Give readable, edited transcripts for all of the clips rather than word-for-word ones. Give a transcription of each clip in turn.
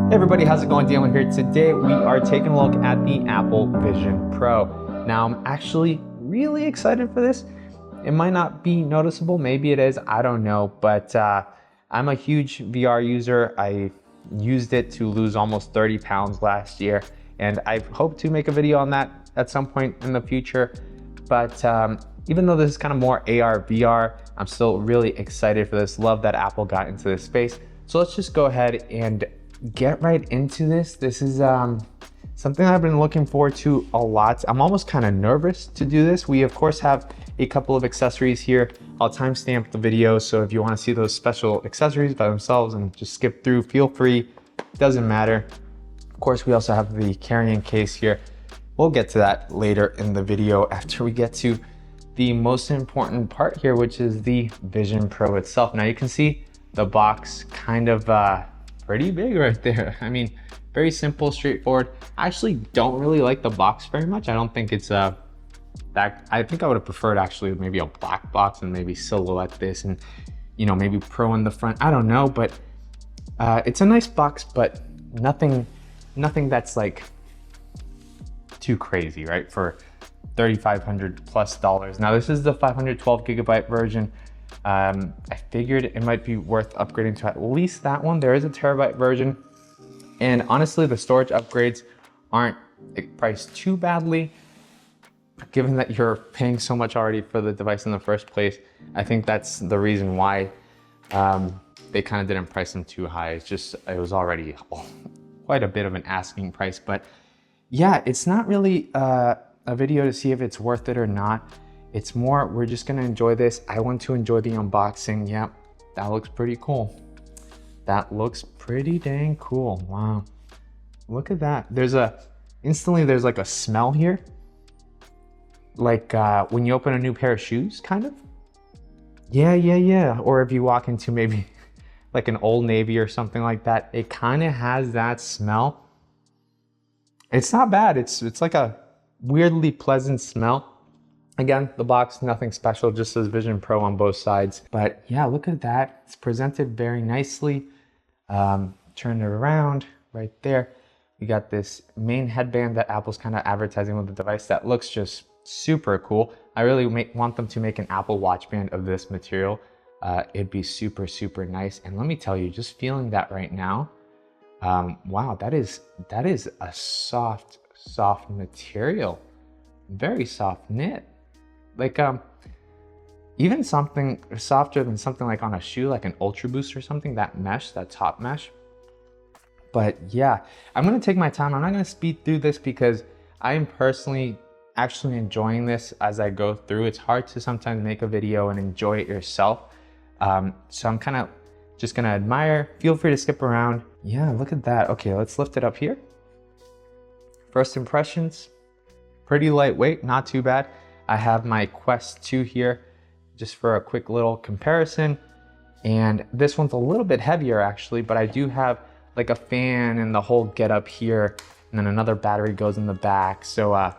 Hey everybody, how's it going? Daniel here. Today we are taking a look at the Apple Vision Pro. Now I'm actually really excited for this. It might not be noticeable, maybe it is, I don't know, but I'm a huge VR user. I used it to lose almost 30 pounds last year, and I hope to make a video on that at some point in the future. But even though this is kind of more AR, VR, I'm still really excited for this. Love that Apple got into this space. So let's just go ahead and get right into this. This is something I've been looking forward to a lot. I'm almost kind of nervous to do this. We of course have a couple of accessories here. I'll timestamp the video, so if you want to see those special accessories by themselves and just skip through, feel free. Doesn't matter. Of course, we also have the carrying case here. We'll get to that later in the video after we get to the most important part here, which is the Vision Pro itself. Now you can see the box kind of pretty big right there. I mean, very simple, straightforward. I actually don't really like the box very much. I don't think it's that, I think I would have preferred actually maybe a black box and maybe silhouette this and, you know, maybe Pro in the front. I don't know, but it's a nice box, but nothing that's like too crazy, right? For $3,500 plus. Now this is the 512 gigabyte version. I figured it might be worth upgrading to at least that one. There is a terabyte version, and honestly the storage upgrades aren't priced too badly given that you're paying so much already for the device in the first place. I think that's the reason why they kind of didn't price them too high. It's just, it was already quite a bit of an asking price. But yeah, it's not really a video to see if it's worth it or not. It's more, we're just gonna enjoy this. I want to enjoy the unboxing. Yep, that looks pretty cool. That looks pretty dang cool. Wow, look at that. Instantly there's like a smell here. Like when you open a new pair of shoes, kind of. Yeah. Or if you walk into maybe like an Old Navy or something like that, it kind of has that smell. It's not bad. It's like a weirdly pleasant smell. Again, the box, nothing special, just says Vision Pro on both sides. But yeah, look at that. It's presented very nicely. Turn it around right there. We got this main headband that Apple's kind of advertising with the device that looks just super cool. I really want them to make an Apple Watch band of this material. It'd be super, super nice. And let me tell you, just feeling that right now, wow, that is a soft material. Very soft knit. Like even something softer than something like on a shoe, like an Ultra Boost or something, that mesh, that top mesh. But yeah, I'm gonna take my time. I'm not gonna speed through this because I am personally actually enjoying this as I go through. It's hard to sometimes make a video and enjoy it yourself. So I'm kind of just gonna admire. Feel free to skip around. Yeah, look at that. Okay, let's lift it up here. First impressions, pretty lightweight, not too bad. I have my Quest 2 here just for a quick little comparison. And this one's a little bit heavier actually, but I do have like a fan and the whole get up here, and then another battery goes in the back. So I've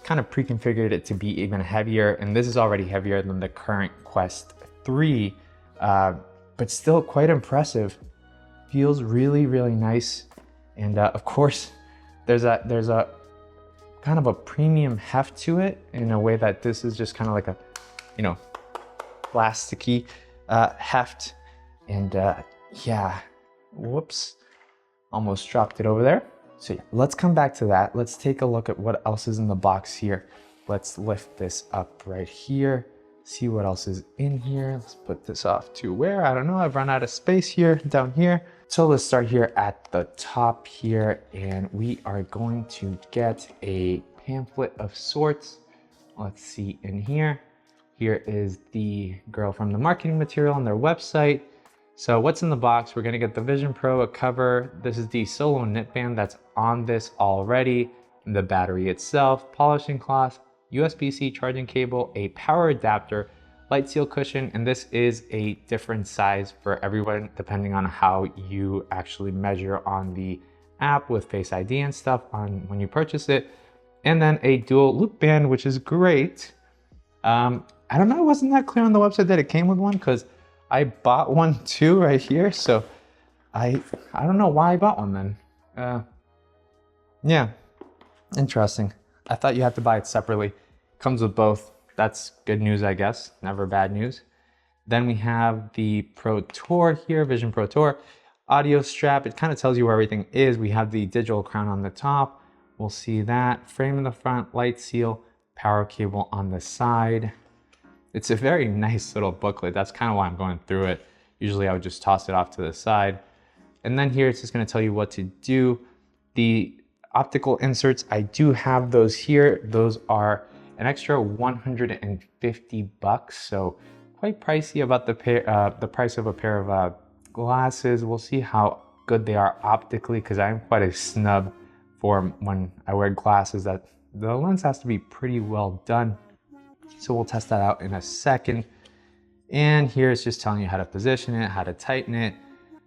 kind of pre-configured it to be even heavier, and this is already heavier than the current Quest 3, but still quite impressive. Feels really, really nice. And of course, there's a kind of a premium heft to it in a way that this is just kind of like a, you know, plasticky heft. And yeah, whoops, almost dropped it over there. So yeah, let's come back to that. Let's take a look at what else is in the box here. Let's lift this up right here, see what else is in here. Let's put this off to where, I don't know, I've run out of space here, down here. So let's start here at the top here, and we are going to get a pamphlet of sorts. Let's see in here. Here is the girl from the marketing material on their website. So what's in the box? We're gonna get the Vision Pro, a cover. This is the solo knit band that's on this already. The battery itself, polishing cloth, USB-C charging cable, a power adapter, light seal cushion, and this is a different size for everyone depending on how you actually measure on the app with Face ID and stuff on when you purchase it. And then a dual loop band, which is great. I don't know, it wasn't that clear on the website that it came with one because I bought one too right here. So I don't know why I bought one then. Yeah, interesting. I thought you had to buy it separately. Comes with both. That's good news, I guess. Never bad news. Then we have the Pro Tour here, Vision Pro Tour. Audio strap, it kind of tells you where everything is. We have the digital crown on the top. We'll see that. Frame in the front, light seal, power cable on the side. It's a very nice little booklet. That's kind of why I'm going through it. Usually I would just toss it off to the side. And then here it's just going to tell you what to do. The optical inserts, I do have those here. Those are an extra 150 bucks. So quite pricey about the price of a pair of glasses. We'll see how good they are optically, because I'm quite a snub for when I wear glasses, that the lens has to be pretty well done. So we'll test that out in a second. And here it's just telling you how to position it, how to tighten it,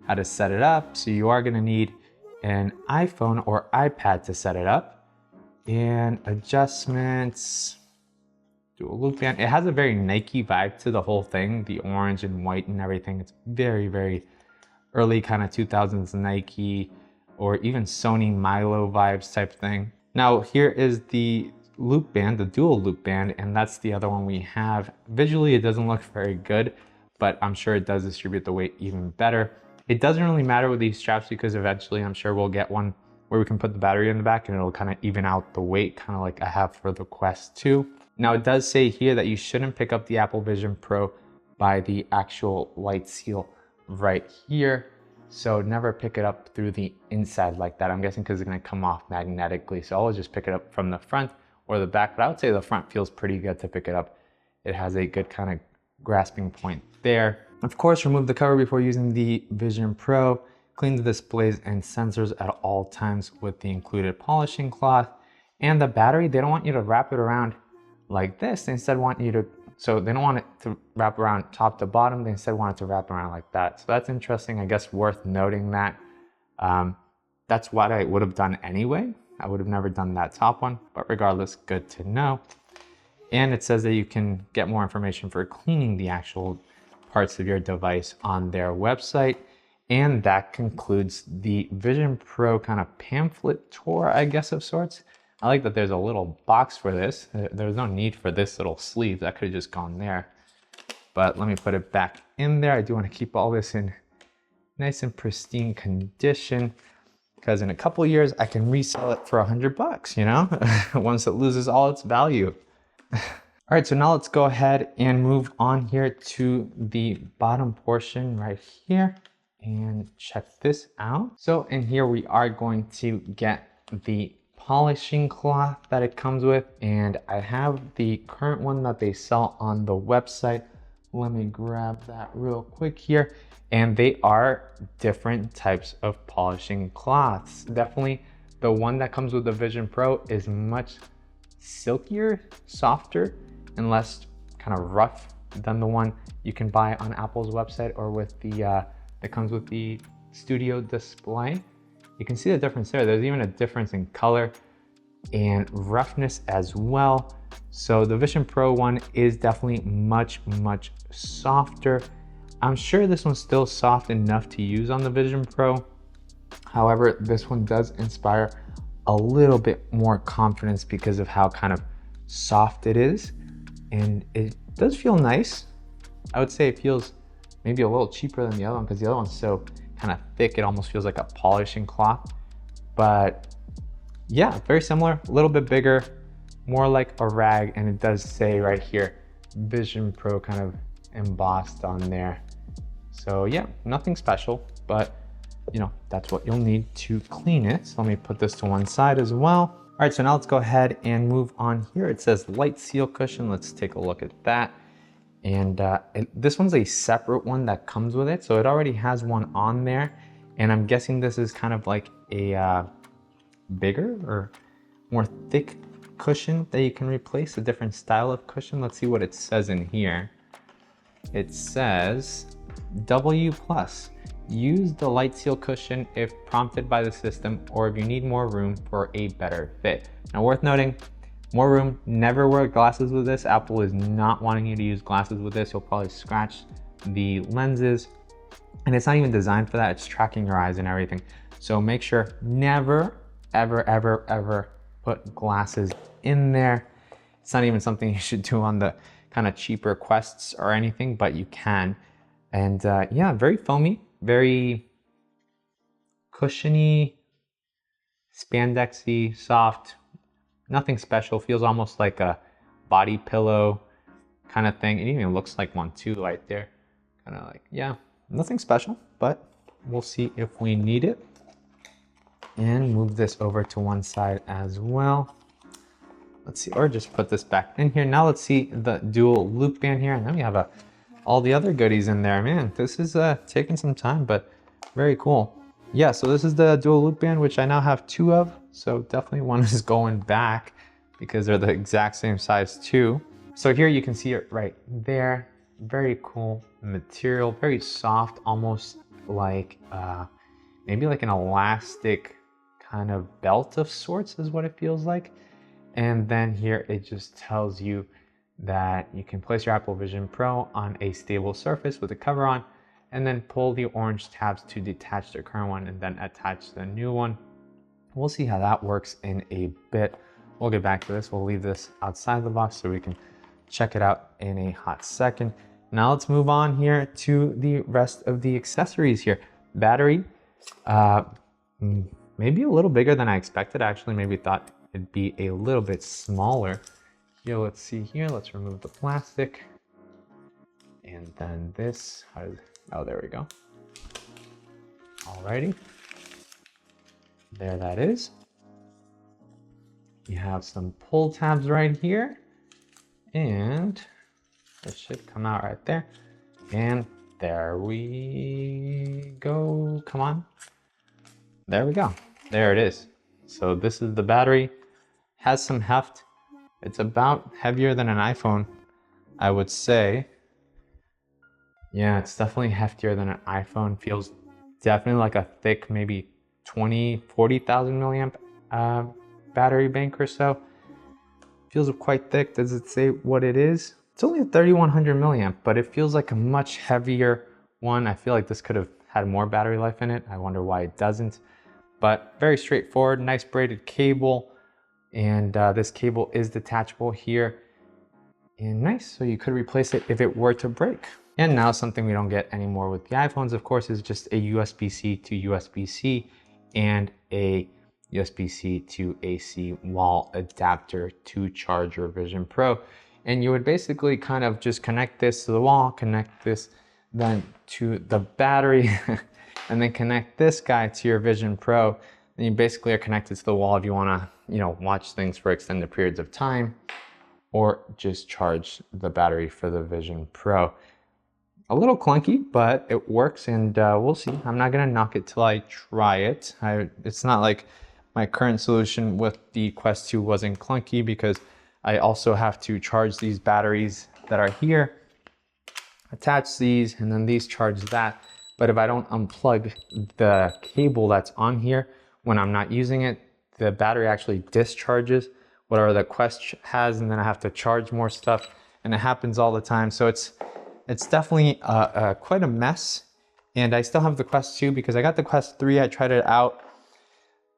how to set it up. So you are going to need an iPhone or iPad to set it up. And adjustments, dual loop band. It has a very Nike vibe to the whole thing, the orange and white and everything. It's very, very early kind of 2000s Nike or even Sony Milo vibes type thing. Now here is the loop band, the dual loop band, and that's the other one we have. Visually, it doesn't look very good, but I'm sure it does distribute the weight even better. It doesn't really matter with these straps because eventually I'm sure we'll get one where we can put the battery in the back and it'll kind of even out the weight, kind of like I have for the Quest 2. Now it does say here that you shouldn't pick up the Apple Vision Pro by the actual light seal right here. So never pick it up through the inside like that. I'm guessing because it's going to come off magnetically. So I'll just pick it up from the front or the back, but I would say the front feels pretty good to pick it up. It has a good kind of grasping point there. Of course, remove the cover before using the Vision Pro. Clean the displays and sensors at all times with the included polishing cloth. And the battery, they don't want you to wrap it around like this. They instead want you to, so they don't want it to wrap around top to bottom. They instead want it to wrap around like that. So that's interesting, I guess worth noting that. That's what I would have done anyway. I would have never done that top one, but regardless, good to know. And it says that you can get more information for cleaning the actual parts of your device on their website. And that concludes the Vision Pro kind of pamphlet tour, I guess, of sorts. I like that there's a little box for this. There's no need for this little sleeve. That could have just gone there. But let me put it back in there. I do want to keep all this in nice and pristine condition, because in a couple years I can resell it for $100, you know, once it loses all its value. All right, so now let's go ahead and move on here to the bottom portion right here and check this out. So in here we are going to get the polishing cloth that it comes with, and I have the current one that they sell on the website. Let me grab that real quick here. And they are different types of polishing cloths. Definitely the one that comes with the Vision Pro is much silkier, softer, and less kind of rough than the one you can buy on Apple's website or with the that comes with the Studio display. You can see the difference there. There's even a difference in color and roughness as well. So the Vision Pro one is definitely much softer. I'm sure this one's still soft enough to use on the Vision Pro. However, this one does inspire a little bit more confidence because of how kind of soft it is. And it does feel nice. I would say it feels maybe a little cheaper than the other one because the other one's so kind of thick, it almost feels like a polishing cloth. But yeah, very similar, a little bit bigger, more like a rag. And it does say right here, Vision Pro kind of embossed on there. So yeah, nothing special, but you know, that's what you'll need to clean it. So let me put this to one side as well. All right, so now let's go ahead and move on here. It says light seal cushion. Let's take a look at that. And this one's a separate one that comes with it. So it already has one on there. And I'm guessing this is kind of like a bigger or more thick cushion that you can replace, a different style of cushion. Let's see what it says in here. It says W+. Use the light seal cushion if prompted by the system or if you need more room for a better fit. Now worth noting, more room, never wear glasses with this. Apple is not wanting you to use glasses with this. You'll probably scratch the lenses And it's not even designed for that. It's tracking your eyes and everything. So make sure never, ever, ever, ever put glasses in there. It's not even something you should do on the kind of cheaper Quests or anything, but you can. And yeah, very foamy, very cushiony, spandexy, soft, nothing special. Feels almost like a body pillow kind of thing. It even looks like one too right there. Kind of like, yeah, nothing special, but we'll see if we need it. And move this over to one side as well. Let's see, or just put this back in here. Now let's see the dual loop band here. And then we have all the other goodies in there. Man, this is taking some time, but very cool. Yeah, so this is the dual loop band, which I now have 2 of. So definitely one is going back because they're the exact same size too. So here you can see it right there. Very cool material, very soft, almost like maybe like an elastic kind of belt of sorts is what it feels like. And then here it just tells you that you can place your Apple Vision Pro on a stable surface with a cover on, and then pull the orange tabs to detach the current one and then attach the new one. We'll see how that works in a bit. We'll get back to this. We'll leave this outside the box so we can check it out in a hot second. Now let's move on here to the rest of the accessories here. Battery, maybe a little bigger than I expected. I actually maybe thought it'd be a little bit smaller. Here, let's see here. Let's remove the plastic. And then this, oh, there we go. Alrighty. There that is. You have some pull tabs right here. And this should come out right there. And there we go. Come on. There we go. There it is. So this is the battery. Has some heft. It's about heavier than an iPhone, I would say. Yeah, it's definitely heftier than an iPhone. Feels definitely like a thick, maybe 40,000 milliamp battery bank or so. Feels quite thick. Does it say what it is? It's only a 3100 milliamp, but it feels like a much heavier one. I feel like this could have had more battery life in it. I wonder why it doesn't. But very straightforward, nice braided cable. And this cable is detachable here. And nice, so you could replace it if it were to break. And now something we don't get anymore with the iPhones, of course, is just a USB-C to USB-C and a USB-C to AC wall adapter to charge your Vision Pro. And you would basically kind of just connect this to the wall, connect this then to the battery, and then connect this guy to your Vision Pro. And you basically are connected to the wall if you want to, watch things for extended periods of time, or just charge the battery for the Vision Pro. A little clunky, but it works, and we'll see. I'm not gonna knock it till I try it. It's not like my current solution with the Quest 2 wasn't clunky, because I also have to charge these batteries that are here, attach these, and then these charge that. But if I don't unplug the cable that's on here when I'm not using it, the battery actually discharges whatever the Quest has, and then I have to charge more stuff, and it happens all the time. So it's definitely quite a mess. And I still have the Quest 2 because I got the Quest 3, I tried it out.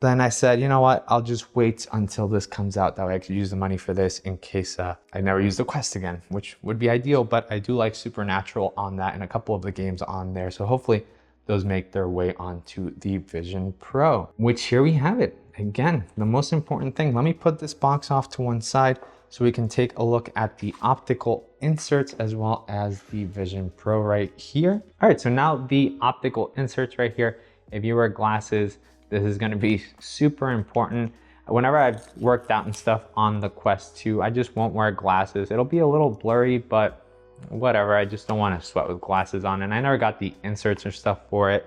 Then I said, you know what, I'll just wait until this comes out. That way I could use the money for this in case I never use the Quest again, which would be ideal, but I do like Supernatural on that and a couple of the games on there. So hopefully those make their way onto the Vision Pro, which here we have it. Again, the most important thing. Let me put this box off to one side so we can take a look at the optical inserts as well as the Vision Pro right here. All right, so now the optical inserts right here. If you wear glasses, this is gonna be super important. Whenever I've worked out and stuff on the Quest 2, I just won't wear glasses. It'll be a little blurry, but whatever. I just don't wanna sweat with glasses on. And I never got the inserts or stuff for it,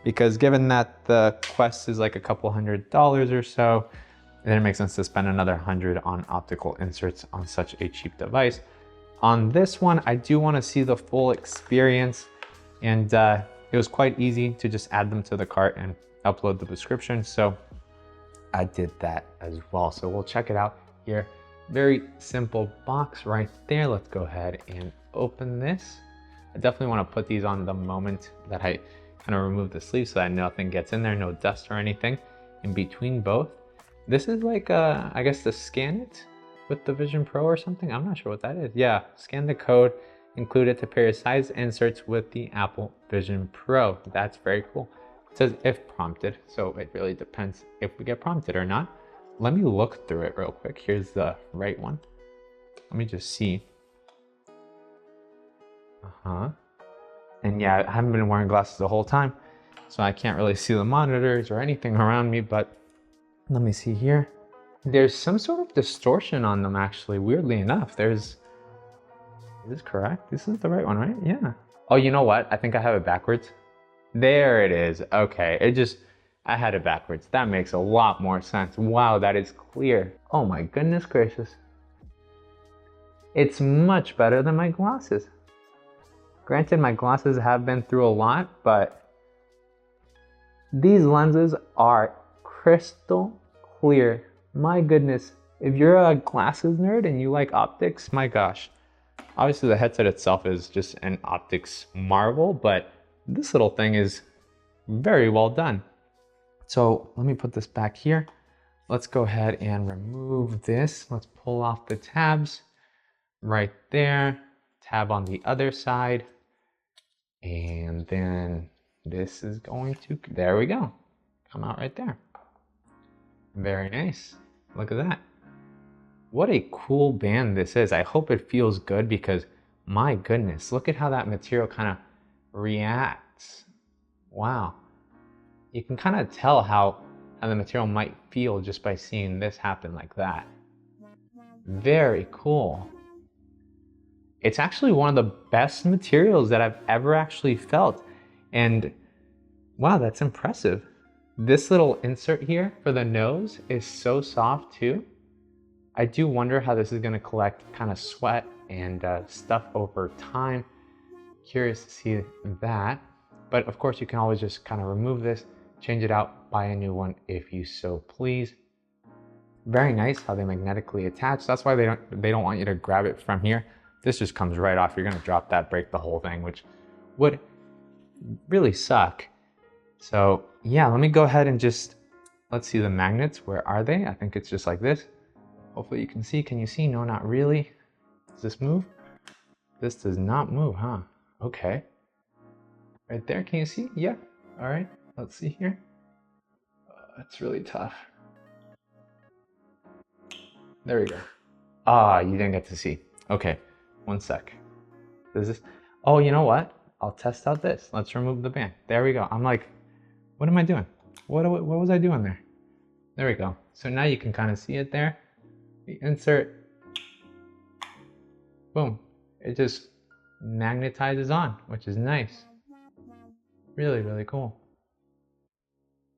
because given that the Quest is like a couple $100 or so, it didn't make sense to spend another $100 on optical inserts on such a cheap device. On this one, I do wanna see the full experience, and it was quite easy to just add them to the cart and upload the prescription. So I did that as well. So we'll check it out here. Very simple box right there. Let's go ahead and open this. I definitely want to put these on the moment that I kind of remove the sleeve so that nothing gets in there, no dust or anything in between both. This is like, I guess to scan it with the Vision Pro or something. I'm not sure what that is. Yeah, scan the code, include it to pair your Zeiss inserts with the Apple Vision Pro. That's very cool. It says if prompted, so it really depends if we get prompted or not. Let me look through it real quick. Here's the right one. Let me just see. And yeah, I haven't been wearing glasses the whole time, so I can't really see the monitors or anything around me, but let me see here. There's some sort of distortion on them actually, weirdly enough. Is this correct? This is the right one, right? Yeah. Oh, you know what? I think I have it backwards. There it is. Okay, I had it backwards. That makes a lot more sense. Wow, that is clear. Oh my goodness gracious. It's much better than my glasses. Granted, my glasses have been through a lot, but these lenses are crystal clear. My goodness, if you're a glasses nerd and you like optics, my gosh. Obviously the headset itself is just an optics marvel, but this little thing is very well done. So let me put this back here. Let's go ahead and remove this. Let's pull off the tabs right there. Tab on the other side. And then this is going to, there we go. Come out right there. Very nice. Look at that. What a cool band this is. I hope it feels good because my goodness, look at how that material kind of reacts. Wow. You can kind of tell how the material might feel just by seeing this happen like that. Very cool. It's actually one of the best materials that I've ever actually felt. And wow, that's impressive. This little insert here for the nose is so soft too. I do wonder how this is going to collect kind of sweat and stuff over time. Curious to see that. But of course you can always just kind of remove this, change it out, buy a new one if you so please. Very nice how they magnetically attach. That's why they don't want you to grab it from here. This just comes right off. You're going to drop that, break the whole thing, which would really suck. So yeah, let me go ahead and just, let's see the magnets. Where are they? I think it's just like this. Hopefully you can see. Can you see? No, not really. Does this move? This does not move, huh? Okay. Right there, can you see? Yeah. All right, let's see here. It's really tough. There we go. Ah, you didn't get to see. Okay, one sec. Does this? Oh, you know what? I'll test out this. Let's remove the band. There we go. I'm like, what am I doing? What was I doing there? There we go. So now you can kind of see it there. The insert. Boom. It just magnetizes on, which is nice. Really, really cool.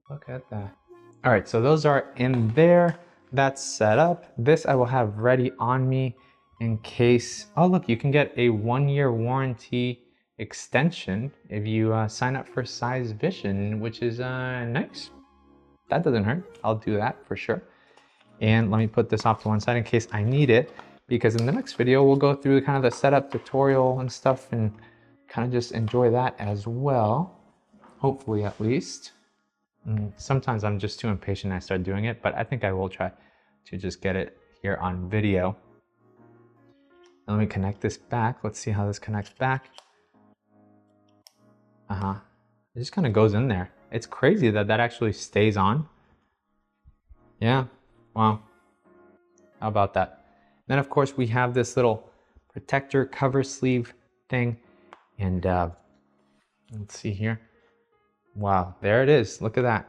Look at that. All right, so those are in there. That's set up. This I will have ready on me in case, oh look, you can get a 1-year warranty extension if you sign up for Zeiss Vision, which is nice. That doesn't hurt. I'll do that for sure. And let me put this off to one side in case I need it, because in the next video we'll go through kind of the setup tutorial and stuff and kind of just enjoy that as well. Hopefully, at least. Sometimes I'm just too impatient and I start doing it, but I think I will try to just get it here on video. Let me connect this back. Let's see how this connects back. It just kind of goes in there. It's crazy that that actually stays on. Yeah, wow. How about that? Then of course we have this little protector cover sleeve thing. And let's see here. Wow, there it is. Look at that.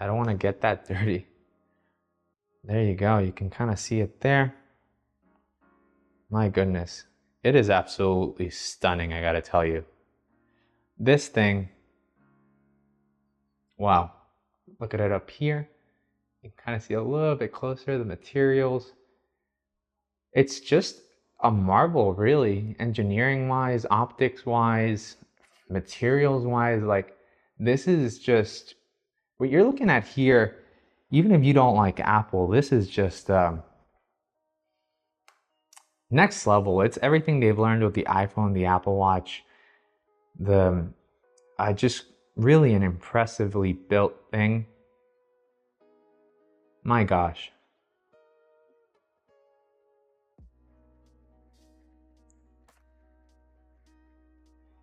I don't want to get that dirty. There you go. You can kind of see it there. My goodness. It is absolutely stunning, I gotta tell you. This thing, wow. Look at it up here. You can kind of see a little bit closer, the materials. It's just a marvel, really. Engineering-wise, optics-wise, materials-wise, like, this is just, what you're looking at here, even if you don't like Apple, this is just next level. It's everything they've learned with the iPhone, the Apple Watch. I just really an impressively built thing. My gosh.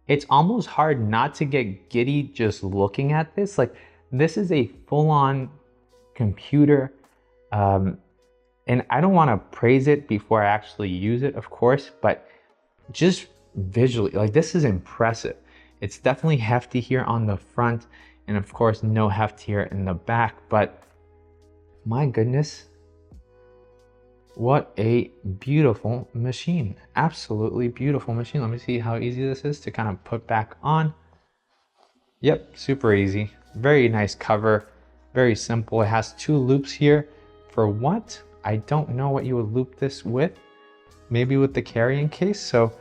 It's almost hard not to get giddy just looking at this. Like, this is a full-on computer. And I don't want to praise it before I actually use it, of course, but just visually, like, this is impressive. It's definitely hefty here on the front, and of course no heft here in the back, but my goodness, what a beautiful machine. Absolutely beautiful machine. Let me see how easy this is to kind of put back on. Yep, super easy. Very nice cover, very simple. It has 2 loops here. For what? I don't know what you would loop this with. Maybe with the carrying case, so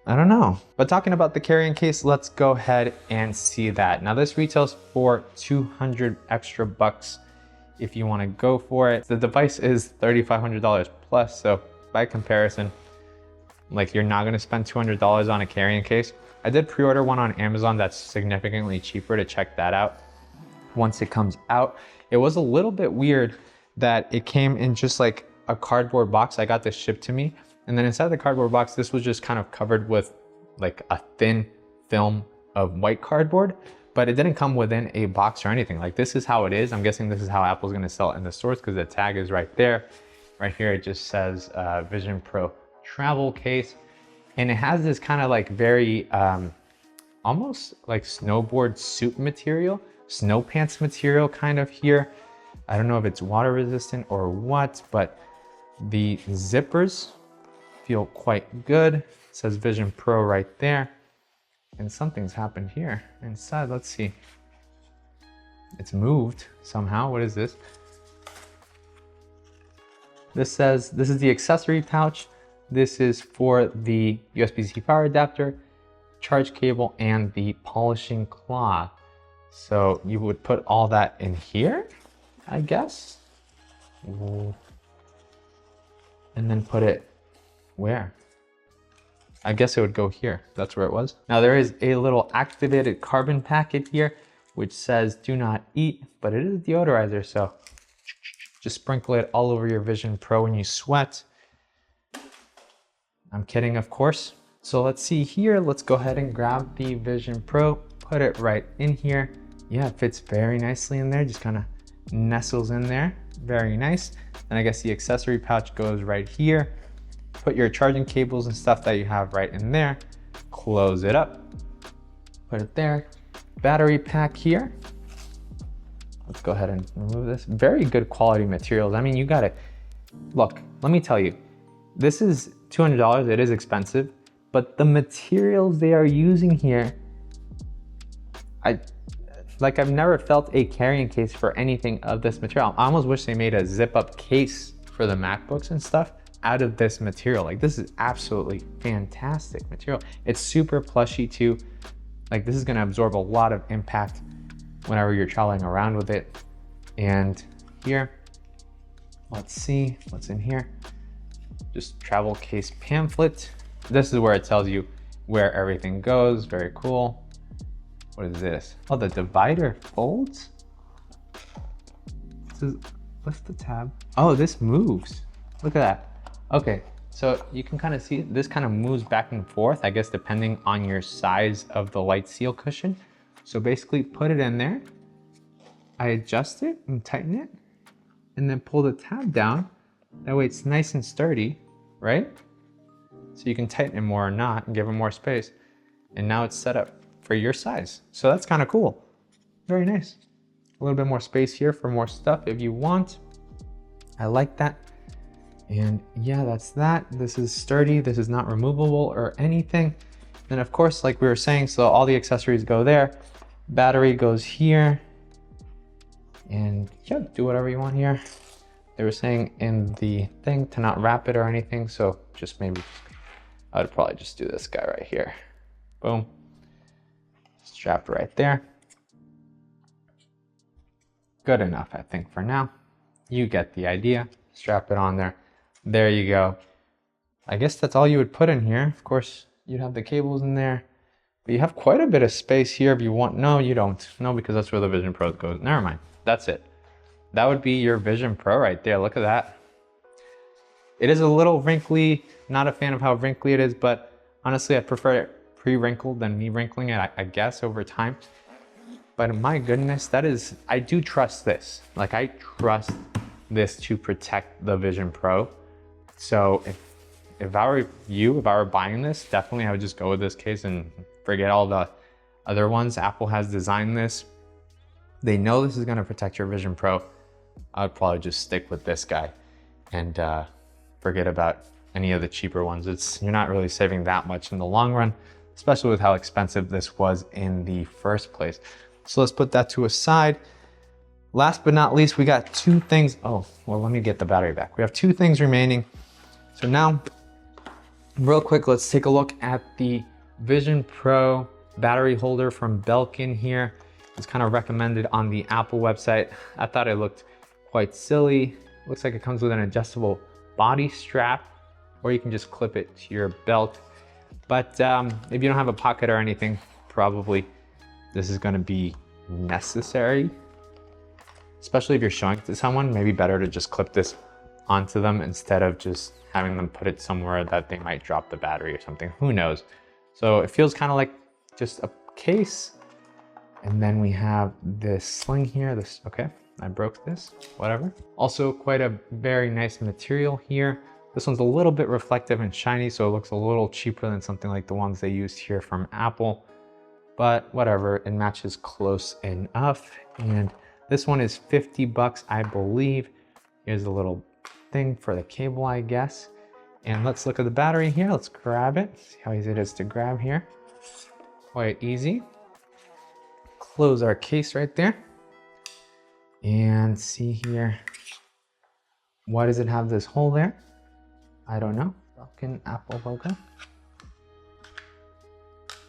I don't know. But talking about the carrying case, let's go ahead and see that. Now this retails for 200 extra bucks if you want to go for it. The device is $3,500 plus, so by comparison, like, you're not going to spend $200 on a carrying case. I did pre-order one on Amazon that's significantly cheaper to check that out once it comes out. It was a little bit weird that it came in just like a cardboard box. I got this shipped to me, and then inside the cardboard box, this was just kind of covered with like a thin film of white cardboard, but it didn't come within a box or anything. Like, this is how it is. I'm guessing this is how Apple's gonna sell it in the stores because the tag is right there. Right here, it just says Vision Pro travel case. And it has this kind of like very, almost like snowboard suit material, snow pants material kind of here. I don't know if it's water resistant or what, but the zippers feel quite good. It says Vision Pro right there. And something's happened here inside. Let's see. It's moved somehow. What is this? This says this is the accessory pouch. This is for the USB-C power adapter, charge cable, and the polishing cloth. So you would put all that in here, I guess. And then put it where? I guess it would go here. That's where it was. Now there is a little activated carbon packet here, which says do not eat, but it is a deodorizer. So just sprinkle it all over your Vision Pro when you sweat. I'm kidding, of course. So let's see here. Let's go ahead and grab the Vision Pro, put it right in here. Yeah, it fits very nicely in there. Just kind of nestles in there. Very nice. And I guess the accessory pouch goes right here. Put your charging cables and stuff that you have right in there. Close it up. Put it there. Battery pack here. Let's go ahead and remove this. Very good quality materials. I mean, you got it. Look, let me tell you, this is $200. It is expensive, but the materials they are using here, I've never felt a carrying case for anything of this material. I almost wish they made a zip up case for the MacBooks and stuff out of this material. Like, this is absolutely fantastic material. It's super plushy too. Like, this is gonna absorb a lot of impact whenever you're traveling around with it. And here, let's see what's in here. Just travel case pamphlet. This is where it tells you where everything goes. Very cool. What is this? Oh, the divider folds? What's the tab? Oh, this moves. Look at that. Okay, so you can kind of see this kind of moves back and forth, I guess, depending on your size of the light seal cushion. So basically put it in there. I adjust it and tighten it, and then pull the tab down. That way it's nice and sturdy, right? So you can tighten it more or not and give it more space. And now it's set up for your size. So that's kind of cool. Very nice. A little bit more space here for more stuff if you want. I like that. And yeah, that's that. This is sturdy. This is not removable or anything. Then of course, like we were saying, so all the accessories go there. Battery goes here. And yeah, do whatever you want here. They were saying in the thing to not wrap it or anything. So just maybe, I would probably just do this guy right here. Boom. Strap right there. Good enough, I think, for now. You get the idea. Strap it on there. There you go. I guess that's all you would put in here. Of course, you'd have the cables in there. But you have quite a bit of space here if you want. No, you don't. No, because that's where the Vision Pro goes. Never mind. That's it. That would be your Vision Pro right there. Look at that. It is a little wrinkly. Not a fan of how wrinkly it is, but honestly, I prefer it pre-wrinkled than me wrinkling it, I guess, over time. But my goodness, that is, I do trust this. Like, I trust this to protect the Vision Pro. So if I were you, if I were buying this, definitely I would just go with this case and forget all the other ones. Apple has designed this. They know this is gonna protect your Vision Pro. I would probably just stick with this guy and forget about any of the cheaper ones. You're not really saving that much in the long run, especially with how expensive this was in the first place. So let's put that to a side. Last but not least, we got two things. Oh, well, let me get the battery back. We have two things remaining. So now, real quick, let's take a look at the Vision Pro battery holder from Belkin here. It's kind of recommended on the Apple website. I thought it looked quite silly. Looks like it comes with an adjustable body strap, or you can just clip it to your belt. But if you don't have a pocket or anything, probably this is gonna be necessary, especially if you're showing it to someone. Maybe better to just clip this onto them instead of just having them put it somewhere that they might drop the battery or something, who knows. So it feels kind of like just a case. And then we have this sling here, okay, I broke this, whatever. Also quite a very nice material here. This one's a little bit reflective and shiny, so it looks a little cheaper than something like the ones they used here from Apple, but whatever, it matches close enough. And this one is 50 bucks, I believe. Here's a little thing for the cable, I guess. And let's look at the battery here. Let's grab it. See how easy it is to grab here. Quite easy. Close our case right there. And see here. Why does it have this hole there? I don't know. Belkin Apple logo.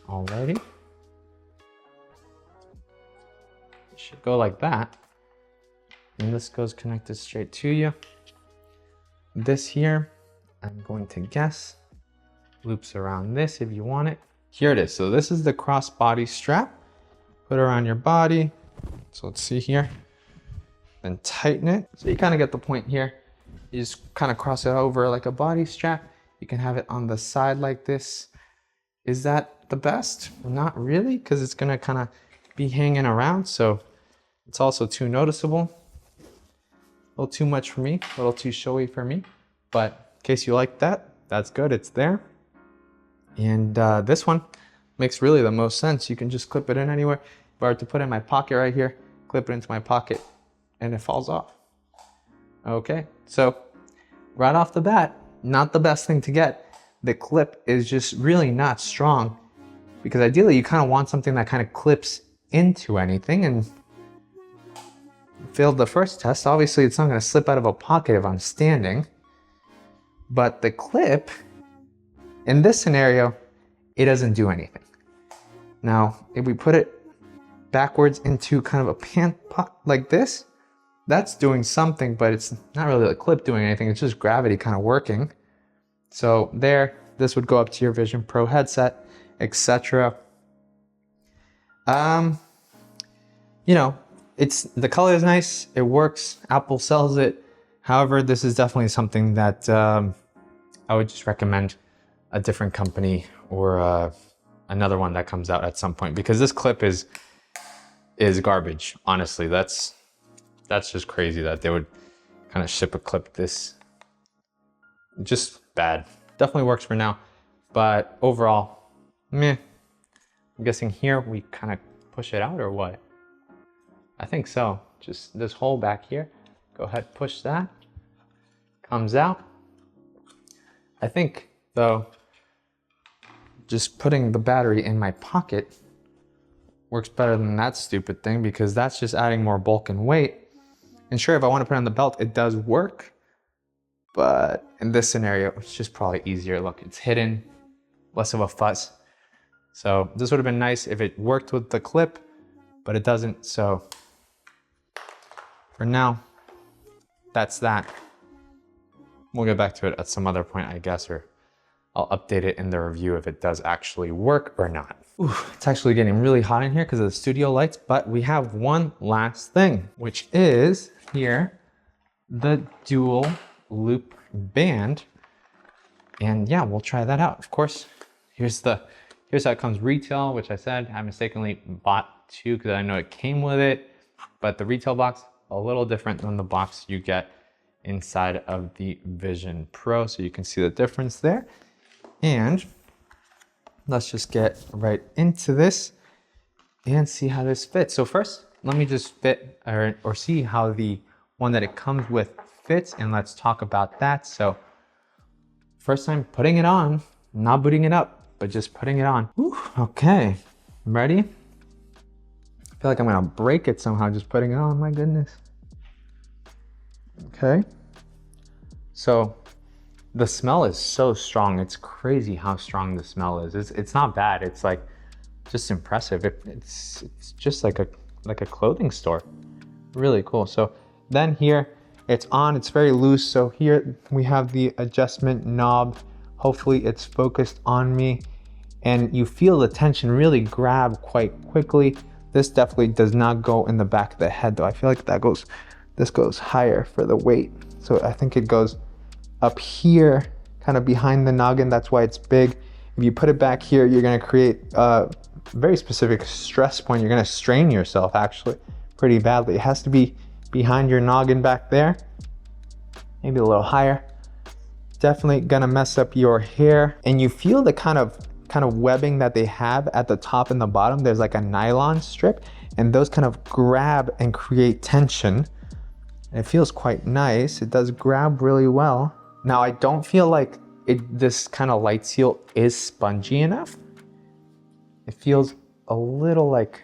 Alrighty. It should go like that. And this goes connected straight to you. This here, I'm going to guess, loops around this if you want it. Here it is. So this is the crossbody strap. Put it around your body. So let's see here. Then tighten it. So you kind of get the point here. You just kind of cross it over like a body strap. You can have it on the side like this. Is that the best? Not really, because it's gonna kind of be hanging around. So it's also too noticeable. A little too much for me, a little too showy for me. But in case you like that, that's good, it's there. And this one makes really the most sense. You can just clip it in anywhere. If I were to put it in my pocket right here, clip it into my pocket, and it falls off. Okay, so right off the bat, not the best thing to get. The clip is just really not strong, because ideally you kind of want something that kind of clips into anything. And failed the first test. Obviously it's not going to slip out of a pocket if I'm standing, but the clip in this scenario, it doesn't do anything. Now if we put it backwards into kind of a pant pocket like this, that's doing something, but it's not really the clip doing anything. It's just gravity kind of working. So there, this would go up to your Vision Pro headset, etc. You know, the color is nice, it works, Apple sells it. However, this is definitely something that I would just recommend a different company or another one that comes out at some point, because this clip is garbage. Honestly, that's just crazy that they would kind of ship a clip this. Just bad. Definitely works for now, but overall, meh. I'm guessing here we kind of push it out or what? I think so. Just this hole back here. Go ahead, push that. Comes out. I think though, just putting the battery in my pocket works better than that stupid thing, because that's just adding more bulk and weight. And sure, if I want to put it on the belt, it does work. But in this scenario, it's just probably easier. Look, it's hidden, less of a fuss. So this would have been nice if it worked with the clip, but it doesn't. So for now, that's that. We'll get back to it at some other point, I guess, or I'll update it in the review if it does actually work or not. Ooh, it's actually getting really hot in here because of the studio lights, but we have one last thing, which is here, the dual loop band. And yeah, we'll try that out. Of course, here's how it comes retail, which I said I mistakenly bought two because I know it came with it, but the retail box, a little different than the box you get inside of the Vision Pro. So you can see the difference there. And let's just get right into this and see how this fits. So first, let me just fit or see how the one that it comes with fits, and let's talk about that. So first time putting it on, not booting it up, but just putting it on. Whew, okay, ready? I feel like I'm gonna break it somehow just putting it on, my goodness. Okay, so the smell is so strong. It's crazy how strong the smell is. It's not bad. It's like just impressive. It's just like a clothing store. Really cool. So then here it's on. It's very loose. So here we have the adjustment knob. Hopefully it's focused on me, and you feel the tension really grab quite quickly. This definitely does not go in the back of the head though. I feel like this goes higher for the weight. So I think it goes up here, kind of behind the noggin. That's why it's big. If you put it back here, you're gonna create a very specific stress point. You're gonna strain yourself actually pretty badly. It has to be behind your noggin back there, maybe a little higher. Definitely gonna mess up your hair. And you feel the kind of webbing that they have at the top and the bottom. There's like a nylon strip, and those kind of grab and create tension. It feels quite nice. It does grab really well. Now I don't feel like this kind of light seal is spongy enough. It feels a little like,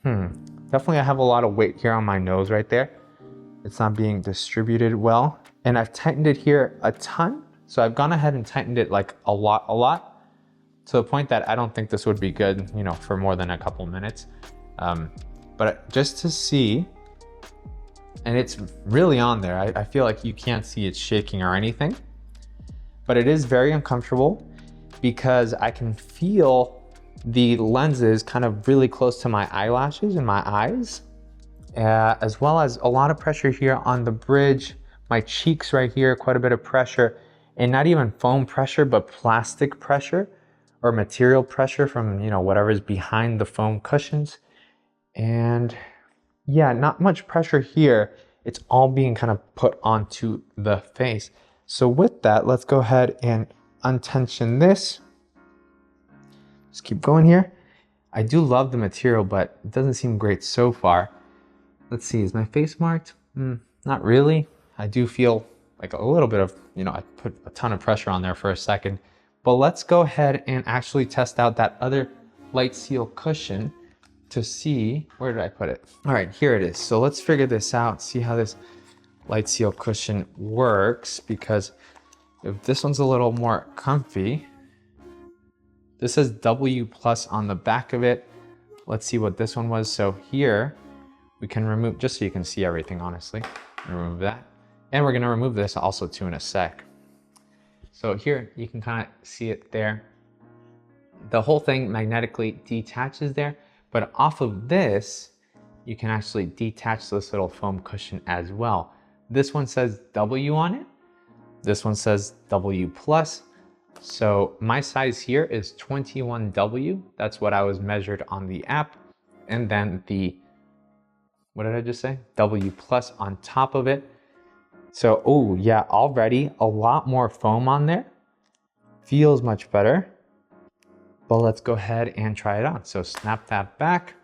definitely I have a lot of weight here on my nose right there. It's not being distributed well. And I've tightened it here a ton. So I've gone ahead and tightened it like a lot, to the point that I don't think this would be good, you know, for more than a couple minutes. But just to see, and it's really on there. I feel like you can't see it shaking or anything, but it is very uncomfortable because I can feel the lenses kind of really close to my eyelashes and my eyes, as well as a lot of pressure here on the bridge, my cheeks right here, quite a bit of pressure, and not even foam pressure, but plastic pressure or material pressure from, you know, whatever's behind the foam cushions. And yeah, not much pressure here. It's all being kind of put onto the face. So with that, let's go ahead and untension this. Just keep going here. I do love the material, but it doesn't seem great so far. Let's see, is my face marked? Not really. I do feel like a little bit of, you know, I put a ton of pressure on there for a second. But let's go ahead and actually test out that other light seal cushion to see, where did I put it? All right, here it is. So let's figure this out, see how this light seal cushion works, because if this one's a little more comfy, this says W plus on the back of it. Let's see what this one was. So here we can remove, just so you can see everything, honestly, remove that. And we're gonna remove this also too in a sec. So here you can kind of see it there. The whole thing magnetically detaches there. But off of this, you can actually detach this little foam cushion as well. This one says W on it. This one says W plus. So my size here is 21W. That's what I was measured on the app. And then the, what did I just say? W plus on top of it. So, oh yeah, already a lot more foam on there. Feels much better. But let's go ahead and try it on. So snap that back.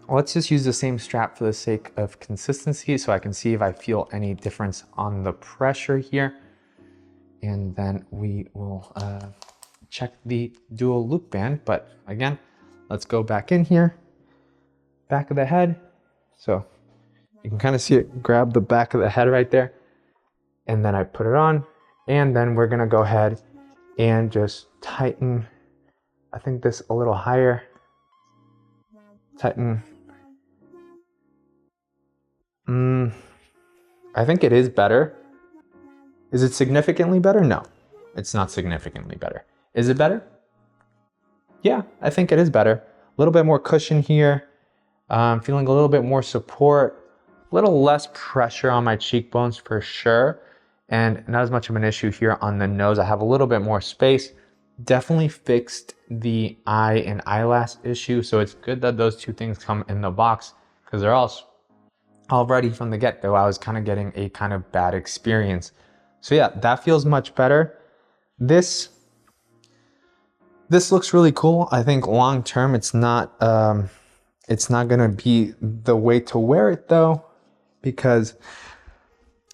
Let's just use the same strap for the sake of consistency so I can see if I feel any difference on the pressure here. And then we will check the dual loop band. But again, let's go back in here, back of the head. So you can kind of see it grab the back of the head right there. And then I put it on, and then we're gonna go ahead and just tighten, I think this a little higher, tighten. I think it is better. Is it significantly better? No, it's not significantly better. Is it better? yeah, I think it is better. A little bit more cushion here. Feeling a little bit more support, a little less pressure on my cheekbones for sure. And not as much of an issue here on the nose. I have a little bit more space. Definitely fixed the eye and eyelash issue. So it's good that those two things come in the box, because they're all already from the get-go, I was kind of getting a kind of bad experience. So yeah, that feels much better. This looks really cool. I think long term it's not gonna be the way to wear it though, because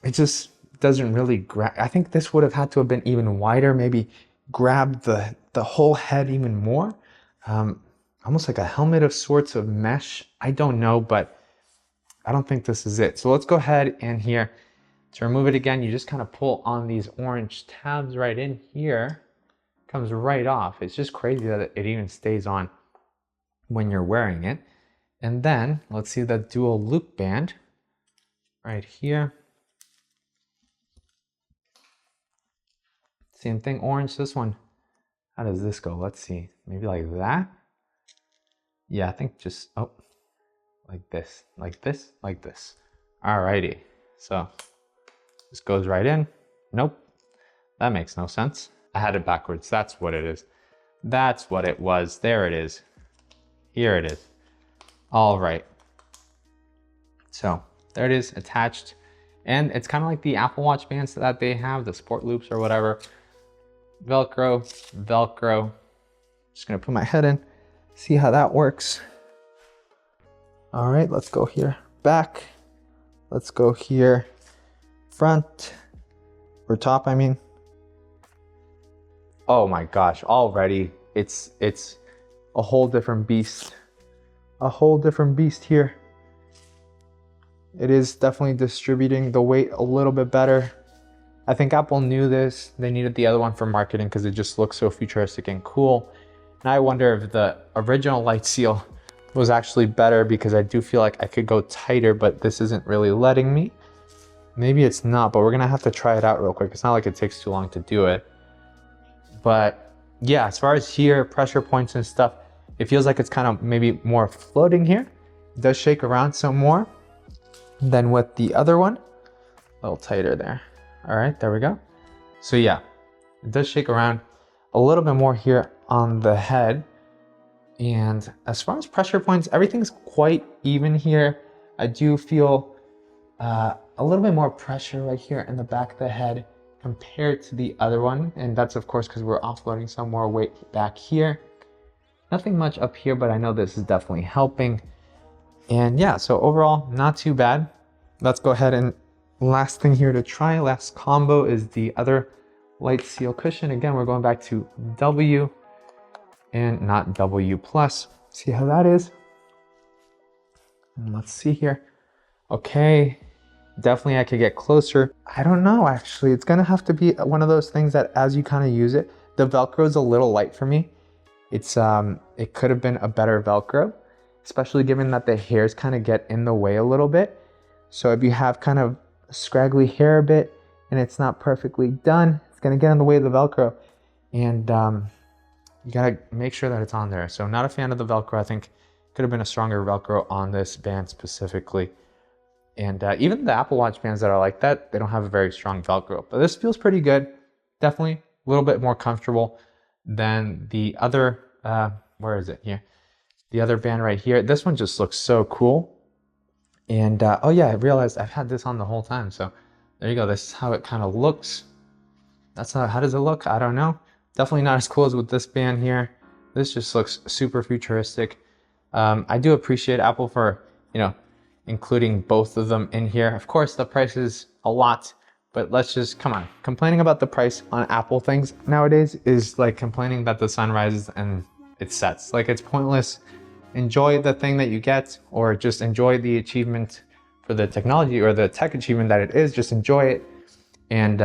it just doesn't really grab. I think this would have had to have been even wider, maybe grab the whole head even more. Almost like a helmet of sorts of mesh. I don't know, but I don't think this is it. So let's go ahead and here, to remove it again, you just kind of pull on these orange tabs right in here. Comes right off. It's just crazy that it even stays on when you're wearing it. And then let's see the dual loop band right here. Same thing, orange. This one, how does this go? Let's see, maybe like that. Yeah, I think just, oh, like this, like this, like this. Alrighty, so this goes right in. Nope, that makes no sense. I had it backwards. That's what it is. That's what it was. There it is. Here it is. All right. So there it is, attached. And it's kind of like the Apple Watch bands that they have, the sport loops or whatever. Velcro, Velcro. Just gonna put my head in, see how that works. All right, let's go here, back. Let's go here, front, or top, I mean. Oh my gosh, already it's a whole different beast. A whole different beast here. It is definitely distributing the weight a little bit better. I think Apple knew this. They needed the other one for marketing because it just looks so futuristic and cool. And I wonder if the original light seal was actually better, because I do feel like I could go tighter, but this isn't really letting me. Maybe it's not, but we're gonna have to try it out real quick. It's not like it takes too long to do it. But yeah, as far as here, pressure points and stuff, it feels like it's kind of maybe more floating here. It does shake around some more than with the other one. A little tighter there. All right, there we go. So yeah, it does shake around a little bit more here on the head. And as far as pressure points, everything's quite even here. I do feel a little bit more pressure right here in the back of the head compared to the other one. And that's of course because we're offloading some more weight back here. Nothing much up here, but I know this is definitely helping. And yeah, so overall, not too bad. Let's go ahead and last thing here to try, last combo is the other light seal cushion. Again, we're going back to W and not W plus. See how that is. And let's see here. Okay, definitely I could get closer. I don't know, actually. It's gonna have to be one of those things that as you kind of use it, the Velcro is a little light for me. It's it could have been a better Velcro, especially given that the hairs kind of get in the way a little bit. So if you have kind of scraggly hair a bit and it's not perfectly done, it's gonna get in the way of the Velcro. And you gotta make sure that it's on there. So not a fan of the Velcro. I think could have been a stronger Velcro on this band specifically. And even the Apple Watch bands that are like that, they don't have a very strong Velcro. But this feels pretty good. Definitely a little bit more comfortable than the other, where is it here? The other band right here. This one just looks so cool. And oh yeah, I realized I've had this on the whole time. So there you go. This is how it kind of looks. That's not, how does it look? I don't know. Definitely not as cool as with this band here. This just looks super futuristic. I do appreciate Apple for, you know, including both of them in here. Of course, the price is a lot, but let's just, come on. Complaining about the price on Apple things nowadays is like complaining that the sun rises and it sets. Like, it's pointless. Enjoy the thing that you get, or just enjoy the achievement for the technology or the tech achievement that it is. Just enjoy it and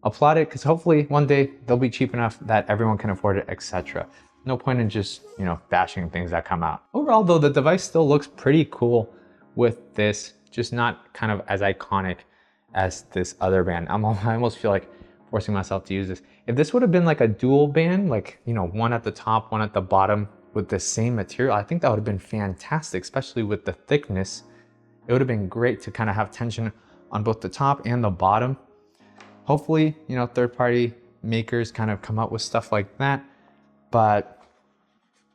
applaud it, because hopefully one day they'll be cheap enough that everyone can afford it, etc. No point in just, you know, bashing things that come out. Overall though, the device still looks pretty cool with this, just not kind of as iconic as this other band. I almost feel like forcing myself to use this. If this would have been like a dual band, like, you know, one at the top, one at the bottom with the same material, I think that would have been fantastic, especially with the thickness. It would have been great to kind of have tension on both the top and the bottom. Hopefully, you know, third-party makers kind of come up with stuff like that. But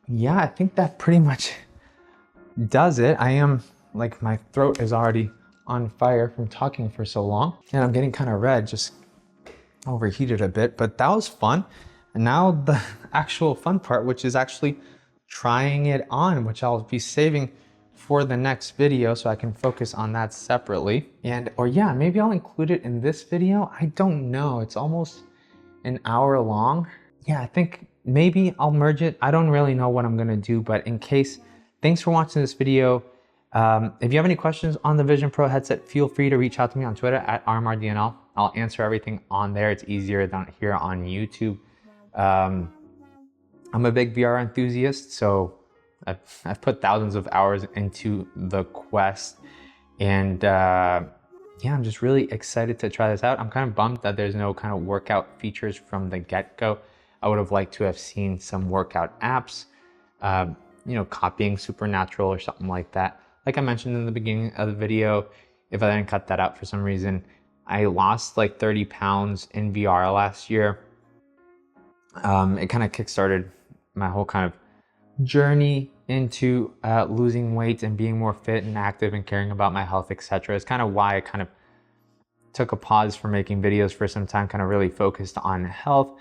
yeah, I think that pretty much does it. I am, like, my throat is already on fire from talking for so long, and I'm getting kind of red, just overheated a bit, but that was fun. And now the actual fun part, which is actually trying it on, which I'll be saving for the next video so I can focus on that separately. And, or yeah, maybe I'll include it in this video. I don't know. It's almost an hour long. Yeah, I think maybe I'll merge it. I don't really know what I'm gonna do, but in case, thanks for watching this video. If you have any questions on the Vision Pro headset, feel free to reach out to me on Twitter at RMRDNL. I'll answer everything on there. It's easier than here on YouTube. I'm a big VR enthusiast, so I've put thousands of hours into the Quest, and yeah, I'm just really excited to try this out. I'm kind of bummed that there's no kind of workout features from the get-go. I would have liked to have seen some workout apps, you know, copying Supernatural or something like that. Like I mentioned in the beginning of the video, if I didn't cut that out for some reason, I lost like 30 pounds in VR last year. It kind of kickstarted my whole kind of journey into losing weight and being more fit and active and caring about my health, etc. It's kind of why I kind of took a pause from making videos for some time, kind of really focused on health.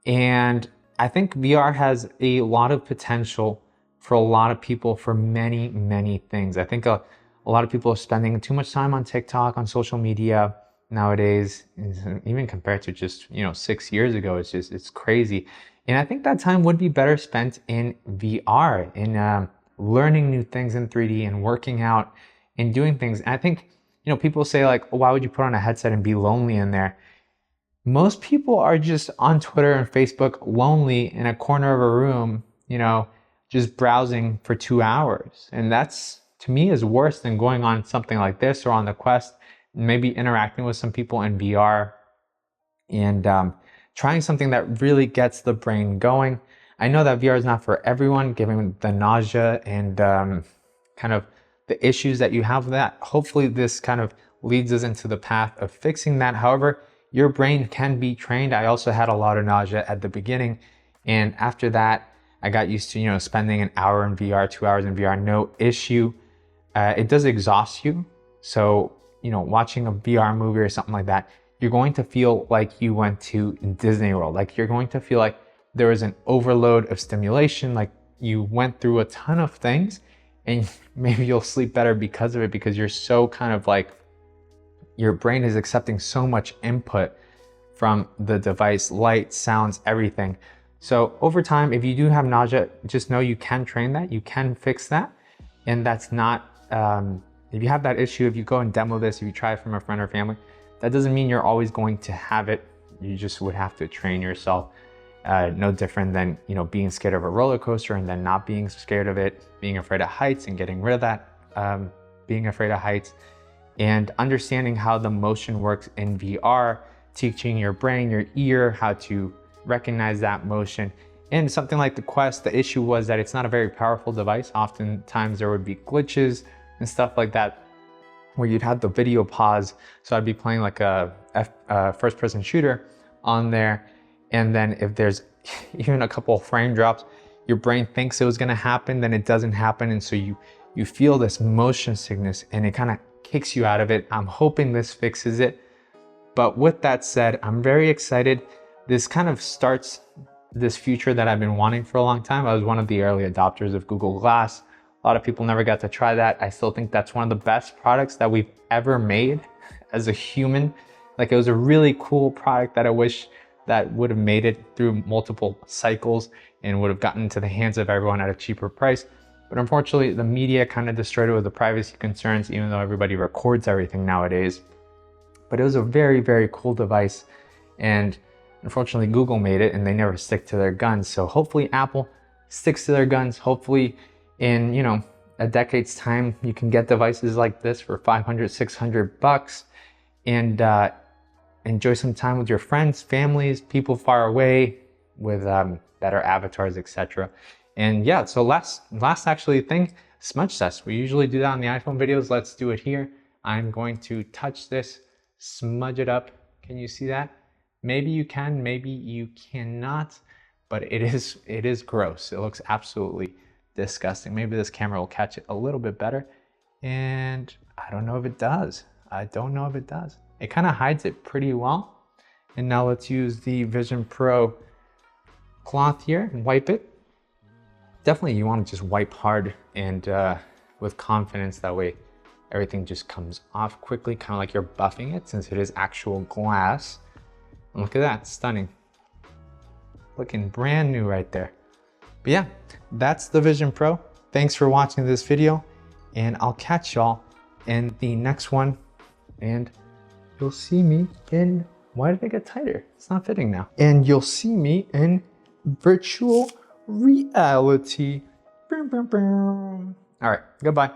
And I think VR has a lot of potential for a lot of people for many, many things. I think a lot of people are spending too much time on TikTok, on social media nowadays, even compared to just, you know, 6 years ago. It's crazy. And I think that time would be better spent in VR, in learning new things in 3D and working out and doing things. And I think, you know, people say like, oh, why would you put on a headset and be lonely in there? Most people are just on Twitter and Facebook lonely in a corner of a room, you know, just browsing for 2 hours. And that's, to me, is worse than going on something like this or on the Quest, maybe interacting with some people in VR and trying something that really gets the brain going. I know that VR is not for everyone, given the nausea and kind of the issues that you have with that. Hopefully this kind of leads us into the path of fixing that. However, your brain can be trained. I also had a lot of nausea at the beginning, and after that, I got used to, you know, spending an hour in VR, 2 hours in VR, no issue. It does exhaust you. So, you know, watching a VR movie or something like that, you're going to feel like you went to Disney World. Like you're going to feel like there was an overload of stimulation, like you went through a ton of things, and maybe you'll sleep better because of it, because you're so kind of like, your brain is accepting so much input from the device, light, sounds, everything. So over time, if you do have nausea, just know you can train that, you can fix that. And that's not, if you have that issue, if you go and demo this, if you try it from a friend or family, that doesn't mean you're always going to have it. You just would have to train yourself. No different than, you know, being scared of a roller coaster and then not being scared of it, being afraid of heights and getting rid of that, being afraid of heights, and understanding how the motion works in VR, teaching your brain, your ear, how to recognize that motion. And something like the Quest, the issue was that it's not a very powerful device. Oftentimes there would be glitches and stuff like that where you'd have the video pause. So I'd be playing like a first-person shooter on there, and then if there's even a couple of frame drops, your brain thinks it was gonna happen, then it doesn't happen, and so you feel this motion sickness and it kind of kicks you out of it. I'm hoping this fixes it. But with that said, I'm very excited. This kind of starts this future that I've been wanting for a long time. I was one of the early adopters of Google Glass. A lot of people never got to try that. I still think that's one of the best products that we've ever made as a human. Like, it was a really cool product that I wish that would have made it through multiple cycles and would have gotten into the hands of everyone at a cheaper price. But unfortunately, the media kind of destroyed it with the privacy concerns, even though everybody records everything nowadays. But it was a very, very cool device. And unfortunately, Google made it and they never stick to their guns. So hopefully Apple sticks to their guns. Hopefully in, you know, a decade's time, you can get devices like this for 500, 600 bucks. And enjoy some time with your friends, families, people far away with better avatars, etc. And yeah, so last actually thing, smudge test. We usually do that on the iPhone videos. Let's do it here. I'm going to touch this, smudge it up. Can you see that? Maybe you can, maybe you cannot, but it is gross. It looks absolutely disgusting. Maybe this camera will catch it a little bit better. And I don't know if it does. I don't know if it does. It kind of hides it pretty well. And now let's use the Vision Pro cloth here and wipe it. Definitely you want to just wipe hard and with confidence. That way everything just comes off quickly, kind of like you're buffing it since it is actual glass. And look at that, stunning. Looking brand new right there. But yeah, that's the Vision Pro. Thanks for watching this video, and I'll catch y'all in the next one. And you'll see me in, why did it get tighter? It's not fitting now. And you'll see me in virtual reality. All right, goodbye.